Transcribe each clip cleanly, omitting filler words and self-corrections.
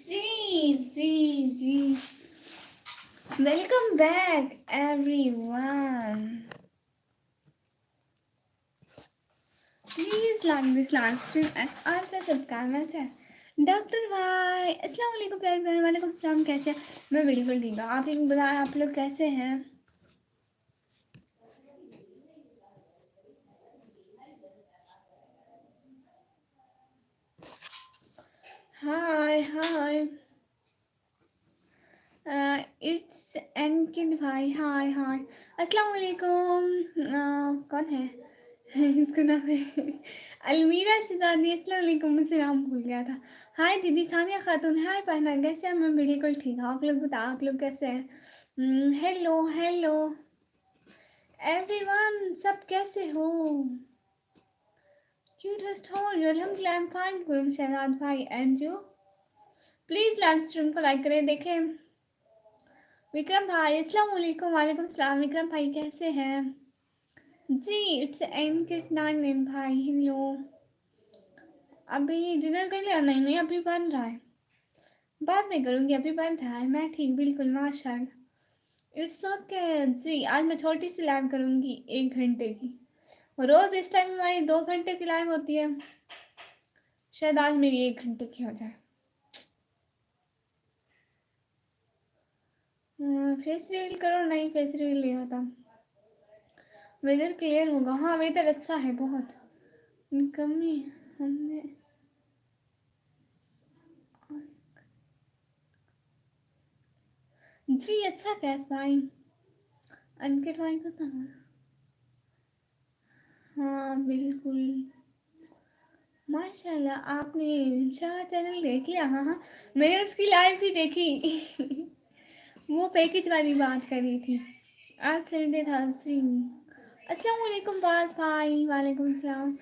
Ji. Welcome back, everyone. Please like this live stream and also subscribe my channel. Doctor भाई अस्सलाम वालेकुम प्यारे प्यारे वालेकुम सलाम। कैसे हैं? मैं बिल्कुल ठीक हूँ। आप लोग बताएं, आप लोग कैसे हैं? हाय इट्स एनकिन भाई। हाय अस्सलाम वालेकुम। कौन है? इसका नाम है अलमीरा शहजादी। अस्सलाम वालेकुम, मुझसे नाम भूल गया था। हाय दीदी सानिया खातून। हाय पहना, कैसे हैं? मैं बिल्कुल ठीक हूँ। आप लोग बताओ, आप लोग कैसे हैं? हेलो एवरीवन, सब कैसे हो? Cutest how are you? अल्हम्दुलिल्लाह आई एम फाइन गुरुम शहजाद भाई। And you? Please live stream को लाइक करें। देखें विक्रम भाई। अस्सलाम वालेकुम। वालेकुम सलाम। विक्रम भाई कैसे हैं? जी इट्स एन किट नाइन भाई। हेलो। अभी डिनर कर लिया? नहीं अभी बन रहा है, बाद में करूँगी। अभी बन रहा है। मैं ठीक बिल्कुल माशाल्लाह। इट्स ओके जी। आज मैं छोटी सी लाइव करूँगी 1 घंटे की। रोज़ इस टाइम हमारी 2 घंटे की लाइव होती है, शायद आज मेरी 1 घंटे की हो जाए। फेस रिवील करो। नहीं फेस रिवील नहीं होता। वेदर क्लियर होगा। हाँ वेदर अच्छा है बहुत। कमी हमने जी अच्छा कैस भाई। अनकेट भाई को तो हाँ बिल्कुल माशाल्लाह। आपने इंस्टा चैनल देख लिया? हाँ मैंने उसकी लाइव भी देखी वो पैकेज वाली बात कर रही थी। आज संडे था जी। अस्सलाम वालेकुम बाज भाई। वालेकुम सलाम।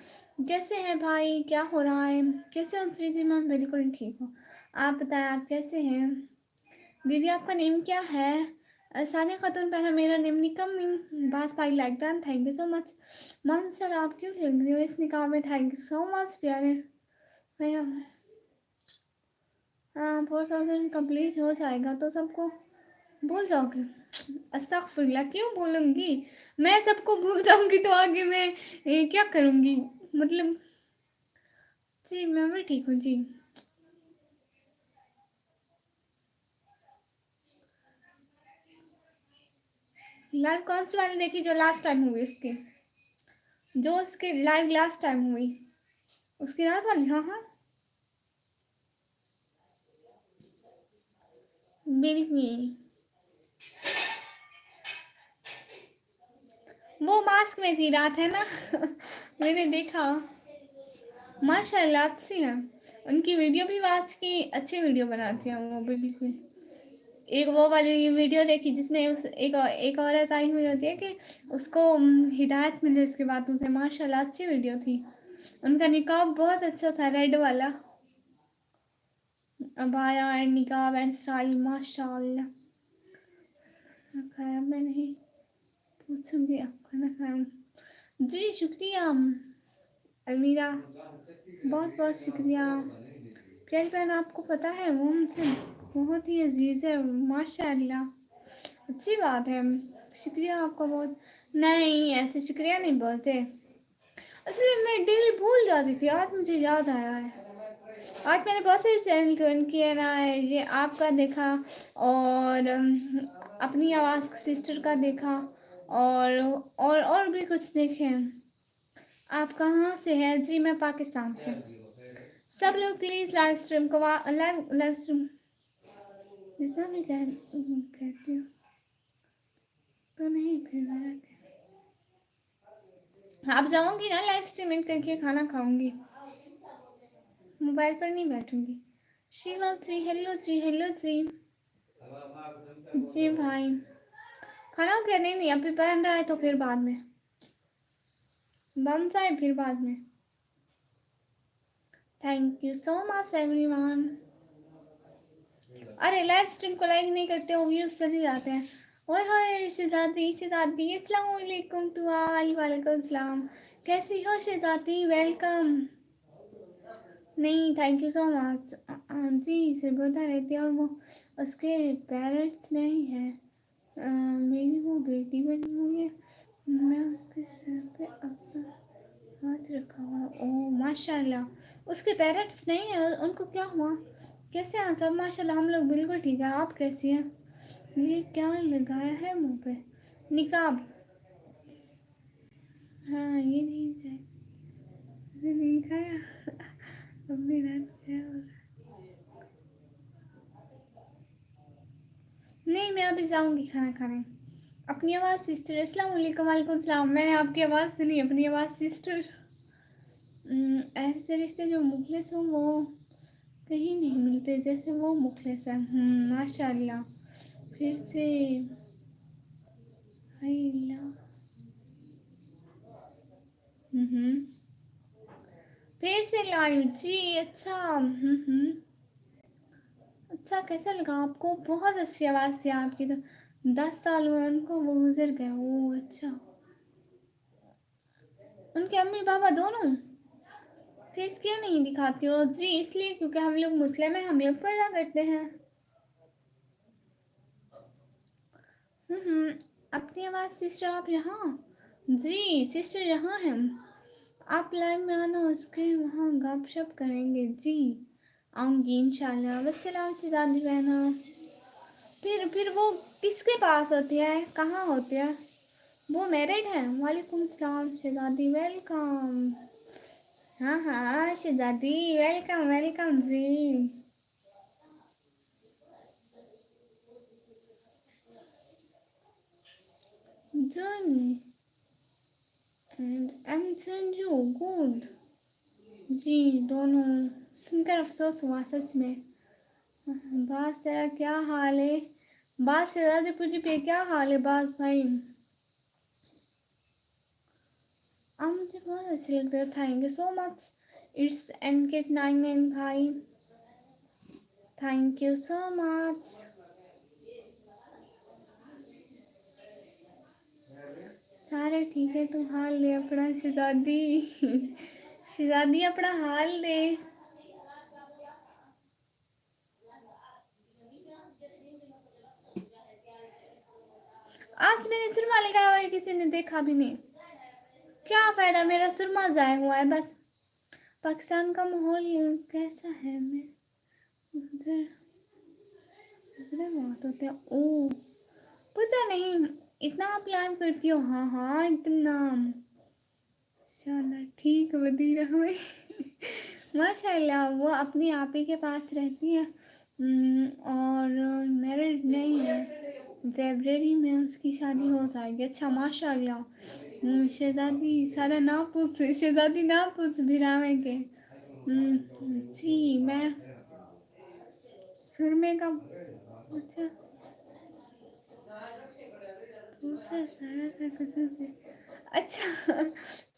कैसे हैं भाई? क्या हो रहा है? कैसे हो जी? मैं बिल्कुल ठीक हूँ। आप बताएं, आप कैसे हैं? दीदी आपका नेम क्या है? सानिया खातून पहना। मेरा नेम निकम बास भाई like done. Thank you so much. मान सर आप क्यों लग रही हो इस निकाह में? थैंक यू सो मच प्यारे भैया। हाँ 4000 कंप्लीट हो जाएगा तो सबको भूल जाओगे। अस्तगफिरुल्लाह, क्यों भूलूंगी? मैं सबको भूल जाऊंगी तो आगे मैं क्या करूंगी? मतलब जी मैं भी ठीक हूँ जी। लाइव कौन सी वाली देखी जो लास्ट टाइम हुई उसकी? जो उसकी लाइव लास्ट टाइम हुई उसकी रात वाली? हाँ बिल्कुल। वो मास्क में थी रात, है ना मैंने देखा। माशाल्लाह अच्छी है। उनकी वीडियो भी आज की अच्छी वीडियो बनाती हैं वो बिल्कुल। एक वो वाली वीडियो देखी जिसमें उस एक औरत आई हुई होती है कि उसको हिदायत मिले उसकी बातों से। माशाल्लाह अच्छी वीडियो थी। उनका निकाब बहुत अच्छा था, रेड वाला अबाया एंड निकाब एंड स्टाइल माशाल्लाह। खाया मैं नहीं, पूछूंगी आप खाना खाया? जी शुक्रिया अलमीरा, बहुत बहुत शुक्रिया। प्यारी बहन आपको पता है वो मुझसे बहुत ही अजीज़ है माशाल्लाह। अच्छी बात है, शुक्रिया आपका बहुत। नहीं ऐसे शुक्रिया नहीं बोलते। असल में मैं डेली भूल जाती थी, आज मुझे याद आया है। आज मैंने बहुत सारे चैनल ज्वाइन किए ना, ये आपका देखा और अपनी आवाज़ सिस्टर का देखा और भी कुछ देखे। आप कहाँ से हैं? जी मैं पाकिस्तान से। सब लोग प्लीज़ लाइव स्ट्रीम को लाइव स्ट्रीम जितना भी कहती हूँ तो नहीं फिर मेरा आप जाऊँगी ना लाइव स्ट्रीमिंग करके खाना खाऊंगी, मोबाइल पर नहीं बैठूंगी। शिवा जी हेलो जी। हेलो जी। जी भाई खाना क्या? नहीं अभी बन रहा है तो फिर बाद में बन जाए फिर बाद में। Thank you so much everyone. अरे लाइव स्ट्रीम को लाइक नहीं करते हो, व्यूज चले जाते हैं। ओए होए शहजादी शहजादी, अस्सलाम वालेकुम टू ऑल। वालेकुम सलाम। कैसी हो शहजादी? वेलकम। नहीं थैंक यू सो मच। जी सिर्गोदा रहती है और वो उसके पेरेंट्स नहीं है। मेरी वो बेटी बनी हुई है, मैं उसके सर पे अपना हाथ रखा हुआ। ओ माशाल्लाह, उसके पेरेंट्स नहीं है, उनको क्या हुआ? कैसे हैं सब? माशाल्लाह हम लोग बिल्कुल ठीक है। आप कैसी हैं? ये क्या लगाया है मुंह पे? निकाब। हाँ ये नहीं है, नहीं खाया। अपनी रात क्या होगा? नहीं मैं अभी जाऊंगी खाना खाने। अपनी आवाज़ सिस्टर। अस्सलाम वालेकुम। वालेकुम सलाम। मैंने आपकी आवाज़ सुनी, अपनी आवाज़ सिस्टर। ऐसे रिश्ते जो मुखलिस हों वो कहीं नहीं मिलते जैसे वो मुखलिस है। माशाल्लाह। फिर से हाय अल्लाह। फिर से लाइव जी। अच्छा अच्छा, कैसा लगा आपको? बहुत अच्छी आवाज़ थी आपकी तो। 10 साल हुए उनको, वो गुजर गए। ओ अच्छा, उनके अम्मी पापा दोनों? फेस क्यों नहीं दिखाती हो? जी इसलिए क्योंकि हम लोग मुस्लिम हैं, हम लोग पर्दा करते हैं। अपनी आवाज़ सिस्टर आप यहाँ? जी सिस्टर यहाँ हैं। आप लाइव में आना, उसके वहाँ गपशप करेंगे। जी आऊँगी इंशाल्लाह। वस्सलाम से दादी बहना। फिर वो किसके पास होती है, कहाँ होती है? वो मैरिड है? वालेकुम सलाम शहजादी, वेलकम। हाँ हाँ शहजादी, वेलकम वेलकम जी। join me and I'm Sanju good. जी दोनों सुनकर अफसोस हुआ सच में। बास तेरा क्या हाल है? बास से ज़्यादा पूछी पे क्या हाल है बास भाई? आप मुझे बहुत अच्छे लगते हो। Thank you so much. It's NK99 भाई, थैंक यू सो मच। सारे ठीक है, तू हाल ले अपना शहजादी। शहजादी अपना हाल दे। आज मैंने सुरमा लगाया हुआ है, किसी ने देखा भी नहीं। क्या फायदा, मेरा सुरमा ज़ाया हुआ है बस। पाकिस्तान का माहौल कैसा है? मैं उधर उधर बहुत होते हैं। ओ पता नहीं, इतना प्लान करती हो? हाँ हाँ इतना। शाला ठीक बदी रहो। माशाल्लाह वो अपनी आप ही के पास रहती है। और मैरिड नहीं है, फेब्रवरी में उसकी शादी हो जाएगी। अच्छा माशाल्लाह। शहजादी सारा ना पूछ, शहजादी ना पूछ भिरावे के। जी मैं सुरमे का अच्छा पूछा सारा था कसम से। अच्छा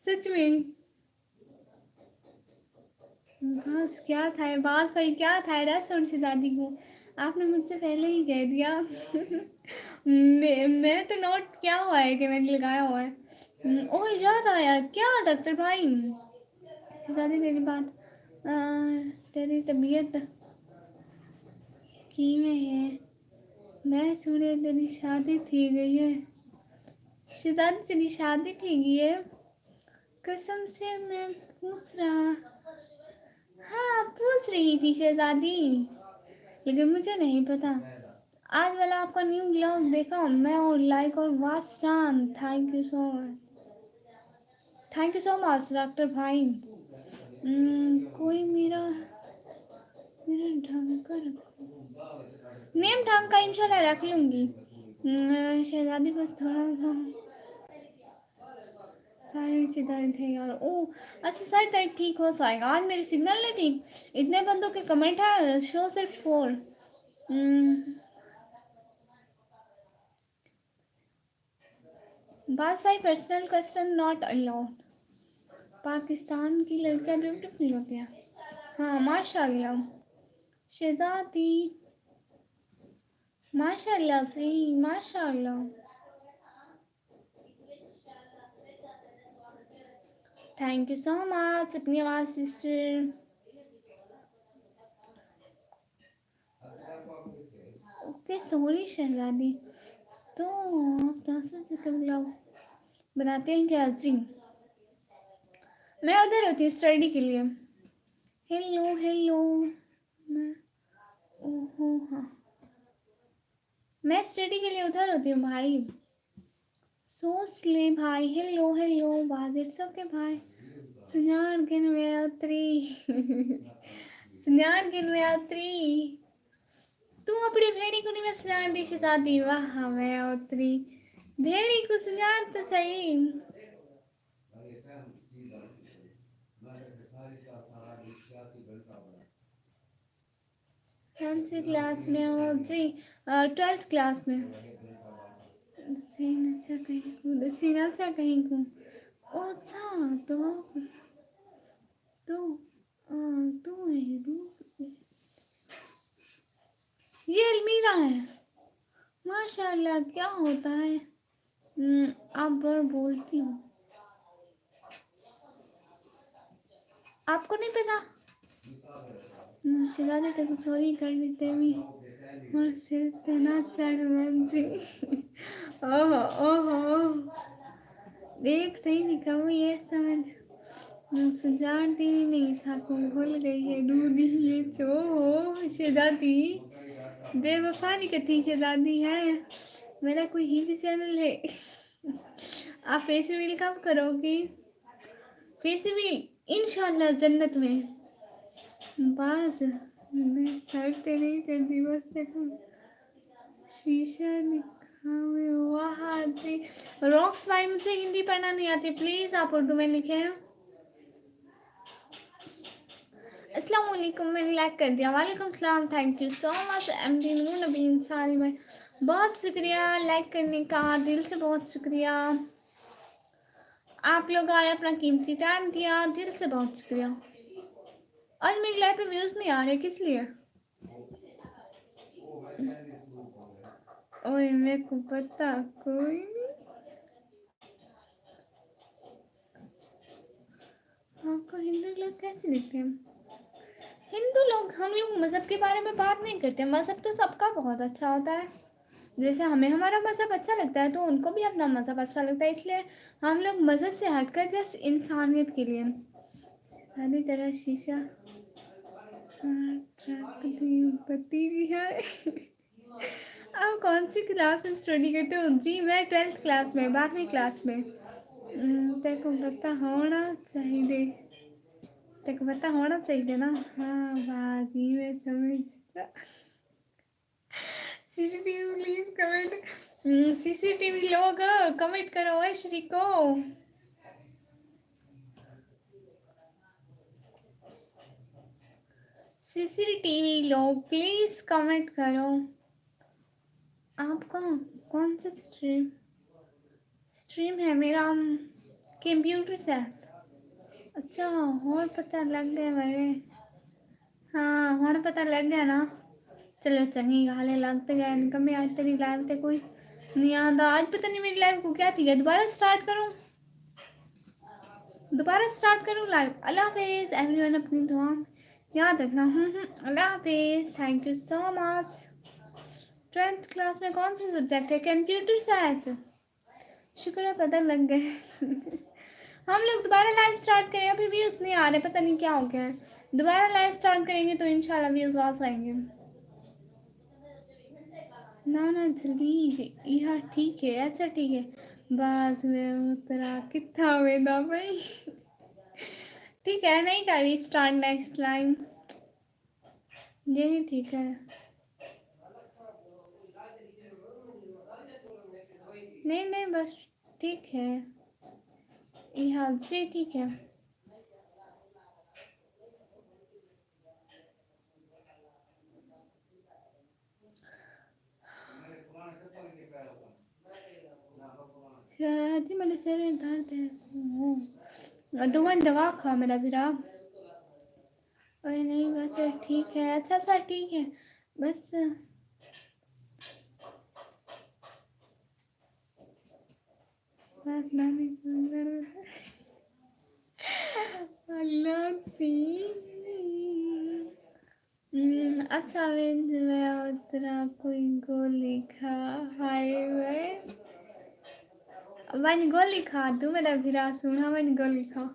सच में? बस क्या था बास भाई, क्या था रेस्टोरेंट से दादी को? आपने मुझसे पहले ही कह दिया। मैंने तो नोट किया हुआ है कि मैंने लगाया हुआ है। ओह याद आया, क्या डॉक्टर भाई? दादी तेरी बात तेरी तबीयत की में है? मैं सुने तेरी शादी थी गई है। शहजादी तेरी शादी थी गई है? कसम से मैं पूछ रहा। हाँ पूछ रही थी शहजादी, लेकिन मुझे नहीं पता। आज वाला आपका न्यू ब्लॉग देखा मैं, और लाइक और watch done. Thank you so much, thank you so much doctor भाई। कोई मेरा मेरा ढंग का रखो, नेम ढंग का इंशाल्लाह रख लूँगी। शहजादी बस थोड़ा सर से दर्द है यार। ओ अच्छा, सर दर्द ठीक हो जाएगा। आज मेरे सिग्नल नहीं ठीक, इतने बंदों के कमेंट है, शो सिर्फ 4। बस भाई personal question not allowed. Pakistan की लड़कियां ब्यूटीफुल होती हैं। हाँ माशाल्लाह शहजादी माशाल्लाह जी माशाल्लाह थैंक यू सो मच अपनी आवाज़ सिस्टर ओके सॉरी शहजादी तो आप 10 से कम लोग बनाते हैं क्या जी मैं उधर होती हूँ स्टडी के लिए हेलो हेलो मैं ओहो हाँ मैं स्टडी के लिए उधर होती हूँ भाई सोच ले भाई हेलो हेलो बाज इट्स ओके भाई Senargen Vetri Senargen Vetri तू अपनी भेड़ी को नहीं मैं सजान दी शहजादी वाह मैं उतरी भेड़ी को सजान तो सही कौन सी क्लास में हो जी 12th क्लास में दसीना सा कहीं को ओ अच्छा तो तू है ये अलमीरा है माशाल्लाह क्या होता है आप बार बोलती हूँ आपको नहीं पता शहजादी तक सॉरी कर देते भी और सिर पे ना चढ़ जी ओहो ओहो देख सही निकल ये समझ सुजानती भी नहीं साको भूल गई है दूधी ये चो हो शहजादी बेवफा नहीं कथी शहजादी है मेरा कोई हिंदी चैनल है आप फेस रिवील कब करोगी फेस रिवील इंशाल्लाह जन्नत में बस मैं सर पे नहीं चढ़ती बस देखो शीशा दिखावे वाह जी रॉक्स भाई मुझे हिंदी पढ़ना नहीं आती प्लीज आप उर्दू में लिखें अस्सलाम वालेकुम मैंने लाइक कर दिया वालेकुम सलाम thank you so much MD Noor Nabi इंसानी भाई बहुत शुक्रिया लाइक करने का दिल से बहुत शुक्रिया आप लोग आए अपना कीमती टाइम दिया दिल से बहुत शुक्रिया आज मेरी लाइफ पे व्यूज नहीं आ रहे किस लिए ओए मेरे को पता कोई नहीं आपको हिंदू लोग कैसे दिखते हैं हिंदू लोग हम लोग मज़हब के बारे में बात नहीं करते मज़हब तो सबका बहुत अच्छा होता है जैसे हमें हमारा मज़हब अच्छा लगता है तो उनको भी अपना मज़हब अच्छा लगता है इसलिए हम लोग मज़हब से हटकर जस्ट इंसानियत के लिए सारी तरह शीशा पति जी है आप कौन सी क्लास में स्टडी करते हो जी मैं 12th क्लास में 12वीं क्लास में तेरे को पता होना चाहिए तेरे को पता होना चाहिए ना हाँ बाजी में समझ सीसीटीवी प्लीज कमेंट सीसीटीवी लोग कमेंट करो श्री को सीसीटीवी लोग प्लीज कमेंट करो आपका कौन सा स्ट्रीम है मेरा कंप्यूटर साइंस अच्छा और पता लग गया मेरे हाँ और पता लग गया ना चलो चंगी गाले लगते गए इनका मैं आज तेरी लाइव थे कोई नहीं आता आज पता नहीं मेरी लाइव को क्या थी दोबारा स्टार्ट करूँ लाइव अल्लाह हाफिज़ एवरीवन अपनी दुआ याद रखना अल्लाह हाफिज़ thank you so much 12th class में कौन सा सब्जेक्ट है कंप्यूटर साइंस शुक्र है पता लग गए हम लोग दोबारा लाइव स्टार्ट करें अभी व्यूज़ नहीं आ रहे पता नहीं क्या हो गया है दोबारा लाइव स्टार्ट करेंगे तो इंशाल्लाह व्यूज़ आ जाएंगे ना ना जल्दी यह ठीक है अच्छा ठीक है बाद में उतरा कितना वेदा भाई ठीक है नहीं करी स्टार्ट नेक्स्ट लाइन यही ठीक है नहीं नहीं बस ठीक है यहाँ से ठीक है शादी मेरे सिर में दर्द है दवा खा मेरा बिरा अरे नहीं बस ठीक है, अच्छा सा ठीक है बस। बात नानी अल्लाह सी। अच्छा मैं उतरा कोई गोली खा। हाय मैंने गोली खा तू मेरा भिरा सुना मैंने गोली खा।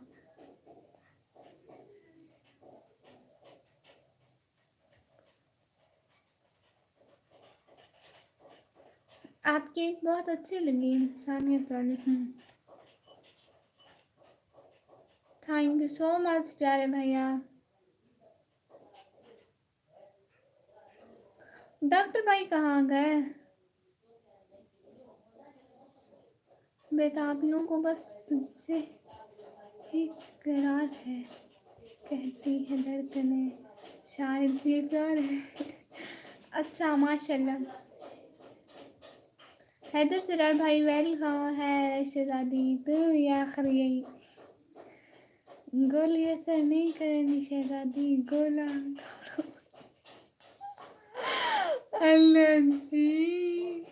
आपकी एक बहुत अच्छी लगी इंसानियत वाली। थैंक यू सो मच प्यारे भैया। डॉक्टर भाई कहाँ गए? बेटा आप लोगों को बस तुझसे ही करार है, कहती है धड़कने शायद ये प्यार है। अच्छा माशाल्लाह। हैदर सिरार भाई वेलकम है शहजादी तो या आखिरी गोली असर नहीं करेंगी शहजादी गोला। अल्लाह जी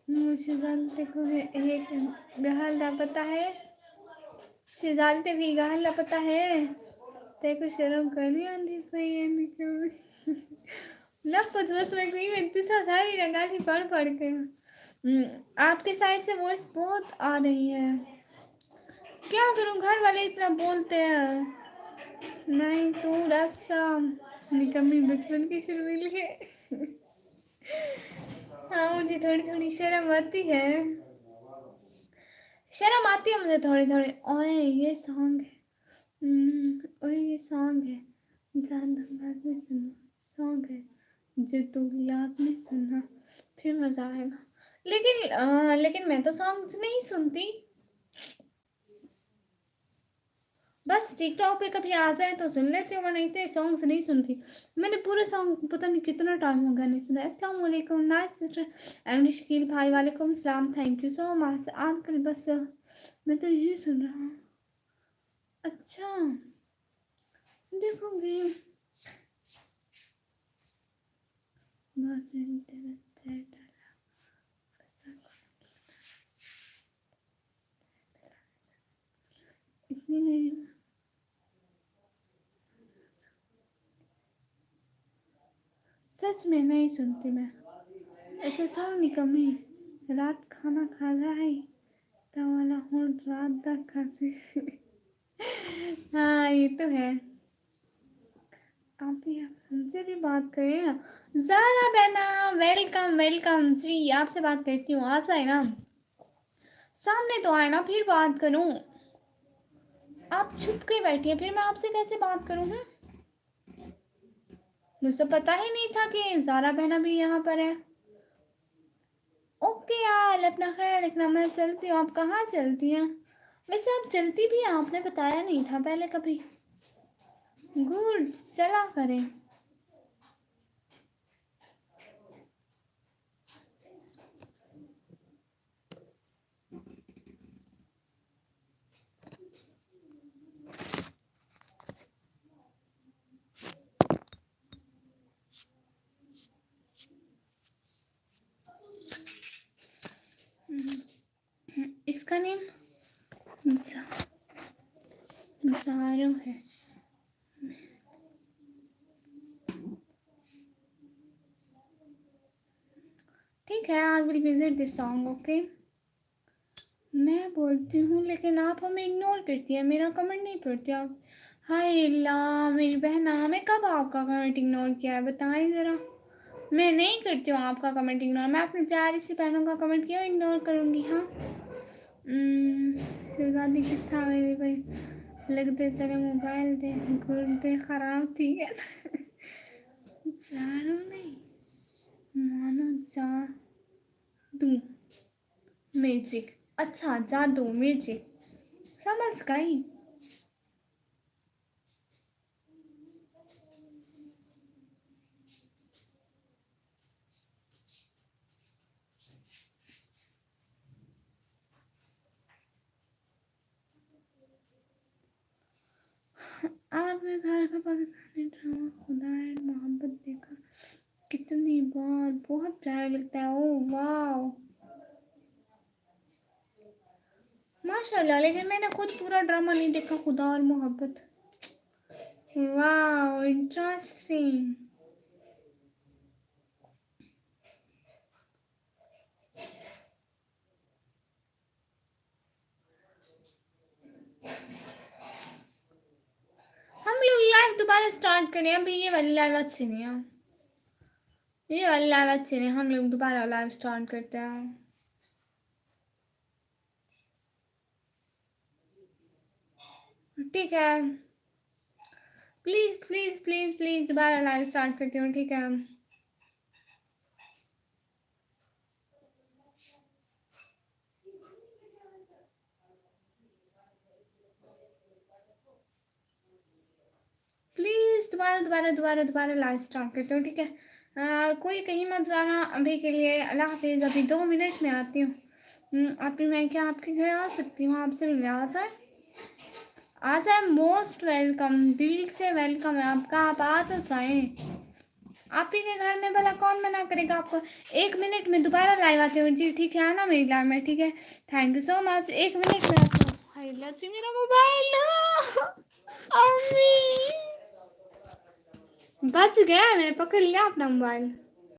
मुझे जानते को है एक गहला पता है शहजादी भी गहला पता है ते को शर्म करनी आंधी पई है निकल लफ्ज़ बस में कोई में तुसा सारी ना गाली पढ़ पढ़ के। आपके साइड से वॉइस बहुत आ रही है, क्या करूं घर वाले इतना बोलते हैं। नहीं तो रसा निकम्मी बचपन की शुरू हुई है। हाँ मुझे थोड़ी थोड़ी शर्म आती है, शर्म आती है मुझे थोड़ी थोड़ी। ओए ये सॉन्ग है, ओए ये सॉन्ग है ज़्यादा बाद में सुनो, सॉन्ग है जो तू याद में सुनना फिर मज़ा आएगा। लेकिन मैं तो सॉन्ग्स नहीं सुनती, बस टिकटॉक पे कभी आ जाए तो सुन लेती हूँ, मैं नहीं तो सॉन्ग्स नहीं सुनती। मैंने पूरे सॉन्ग पता नहीं कितना टाइम हो गया नहीं सुना। अस्सलाम वालेकुम नाइस सिस्टर एंड शकील भाई वालेकुम सलाम थैंक यू सो मच। आजकल बस मैं तो यही सुन रहा हूँ। अच्छा देखोगे बस इतनी नहीं सच में नहीं सुनती मैं। अच्छा सॉन्ग निकम्मी रात खाना खाना है वाला हूँ रात दा खासी। हाँ ये तो है। आप भी हमसे भी बात करें ना। ज़ारा बहना वेलकम वेलकम जी, आपसे बात करती हूँ आ जाए ना सामने तो आए ना फिर बात करूँ। आप छुप के बैठी हैं फिर मैं आपसे कैसे बात करूँ? मुझे पता ही नहीं था कि ज़ारा बहना भी यहाँ पर है। ओके यार अपना ख्याल रखना, मैं चलती हूँ। आप कहाँ चलती हैं वैसे? आप चलती भी हैं आपने बताया नहीं था पहले कभी। गुड चला करें। इसका नेम ज़ारो है। ठीक है I will visit this song okay. मैं बोलती हूँ लेकिन आप हमें इग्नोर करती हैं, मेरा कमेंट नहीं पढ़ती आप। हाय अल्लाह मेरी बहना, मैं कब आपका कमेंट इग्नोर किया है बताएं ज़रा। मैं नहीं करती हूँ आपका कमेंट इग्नोर, मैं अपनी प्यारी सी बहनों का कमेंट क्यों इग्नोर करूँगी। हाँ शहजादी कितना मेरे भाई लगते तेरे मोबाइल दे गुर्दे खराब थी है। जानो नहीं मानो जादू मैजिक। अच्छा जादू मैजिक समझ गई। कितनी बार, बहुत प्यारा लगता है। ओ वाह माशाल्लाह, लेकिन मैंने खुद पूरा ड्रामा नहीं देखा, खुदा और मोहब्बत। वाह इंटरेस्टिंग। हम लोग लाइव दोबारा स्टार्ट करें, अभी ये वाली लाइव अच्छी नहीं है, ये वाली लाइव अच्छी नहीं, हम लोग दोबारा लाइव स्टार्ट करते हैं। ठीक है, प्लीज प्लीज प्लीज प्लीज दोबारा लाइव स्टार्ट करती हूँ, ठीक है। प्लीज दोबारा दोबारा दोबारा दोबारा लाइव स्टार्ट करती हूँ, ठीक है। कोई कहीं मत जाना अभी के लिए, अल्लाह हाफिज़। अभी 2 मिनट में आती हूँ। अभी मैं क्या आपके घर आ सकती हूँ, आपसे मिलने आ जाए? आ जाए, मोस्ट वेलकम, दिल से वेलकम है आपका, आप आ तो जाए। आप ही के घर में भला कौन मना करेगा आपको। 1 मिनट में दोबारा लाइव आते हो जी, ठीक है, आना मेरी लाइव में, ठीक है। Thank you so much, 1 minute में आती हूँ। हाय अल्लाह जी, मेरा मोबाइल अम्मी बच गया, मैंने पकड़ लिया अपना मोबाइल।